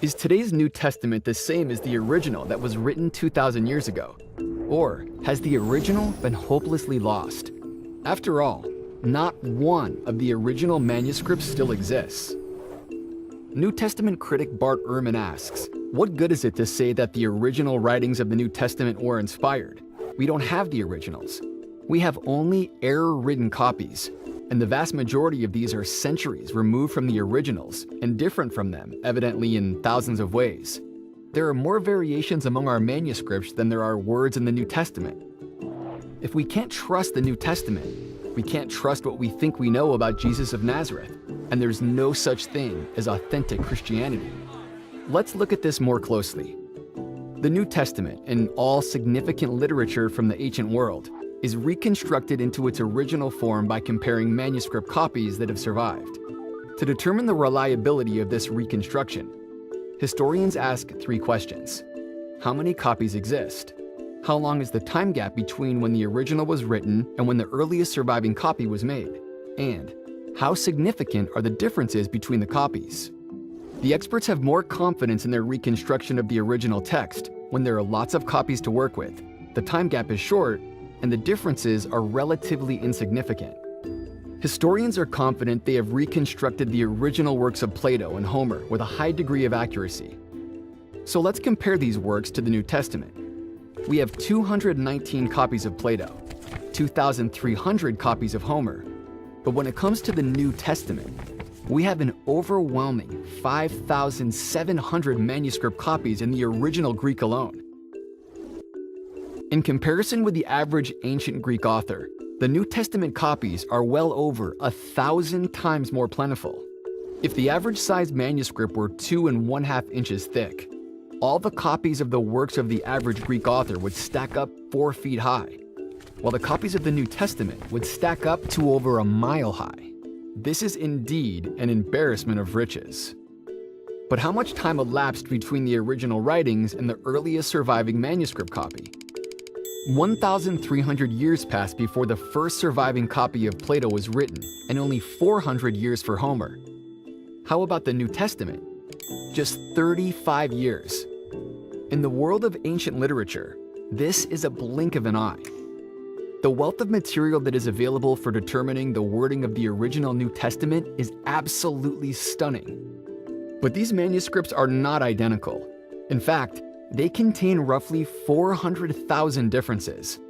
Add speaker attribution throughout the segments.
Speaker 1: Is today's New Testament the same as the original that was written 2,000 years ago? Or has the original been hopelessly lost? After all, not one of the original manuscripts still exists. New Testament critic Bart Ehrman asks, what good is it to say that the original writings of the New Testament were inspired? We don't have the originals. We have only error-ridden copies, and the vast majority of these are centuries removed from the originals and different from them, evidently in thousands of ways. There are more variations among our manuscripts than there are words in the New Testament. If we can't trust the New Testament, we can't trust what we think we know about Jesus of Nazareth, and there's no such thing as authentic Christianity. Let's look at this more closely. The New Testament, and all significant literature from the ancient world, is reconstructed into its original form by comparing manuscript copies that have survived. To determine the reliability of this reconstruction, historians ask three questions. How many copies exist? How long is the time gap between when the original was written and when the earliest surviving copy was made? And how significant are the differences between the copies? The experts have more confidence in their reconstruction of the original text when there are lots of copies to work with, the time gap is short, and the differences are relatively insignificant. Historians are confident they have reconstructed the original works of Plato and Homer with a high degree of accuracy. So let's compare these works to the New Testament. We have 219 copies of Plato, 2,300 copies of Homer, but when it comes to the New Testament, we have an overwhelming 5,700 manuscript copies in the original Greek alone. In comparison with the average ancient Greek author, the New Testament copies are well over 1,000 times more plentiful. If the average sized manuscript were 2½ inches thick, all the copies of the works of the average Greek author would stack up 4 feet high, while the copies of the New Testament would stack up to over 1 mile high. This is indeed an embarrassment of riches. But how much time elapsed between the original writings and the earliest surviving manuscript copy? 1,300 years passed before the first surviving copy of Plato was written, and only 400 years for Homer. How about the New Testament? Just 35 years. In the world of ancient literature, this is a blink of an eye. The wealth of material that is available for determining the wording of the original New Testament is absolutely stunning. But these manuscripts are not identical. In fact, they contain roughly 400,000 differences.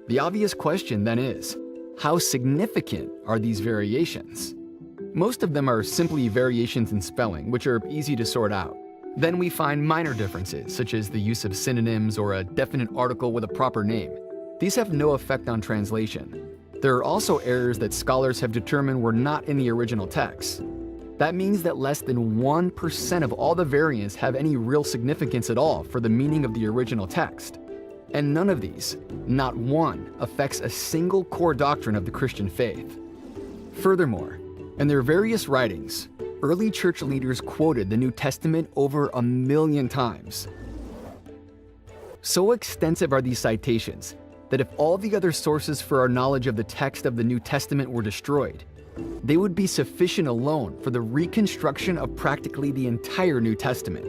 Speaker 1: The obvious question then is, how significant are these variations? Most of them are simply variations in spelling, which are easy to sort out. Then we find minor differences, such as the use of synonyms or a definite article with a proper name. These have no effect on translation. There are also errors that scholars have determined were not in the original text. That means that less than 1% of all the variants have any real significance at all for the meaning of the original text. And none of these, not one, affects a single core doctrine of the Christian faith. Furthermore, in their various writings, early church leaders quoted the New Testament over 1 million times. So extensive are these citations that if all the other sources for our knowledge of the text of the New Testament were destroyed, they would be sufficient alone for the reconstruction of practically the entire New Testament.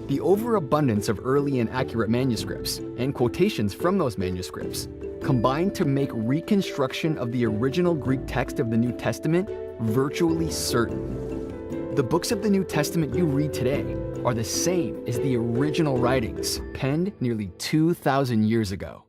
Speaker 1: The overabundance of early and accurate manuscripts and quotations from those manuscripts combined to make reconstruction of the original Greek text of the New Testament virtually certain. The books of the New Testament you read today are the same as the original writings penned nearly 2,000 years ago.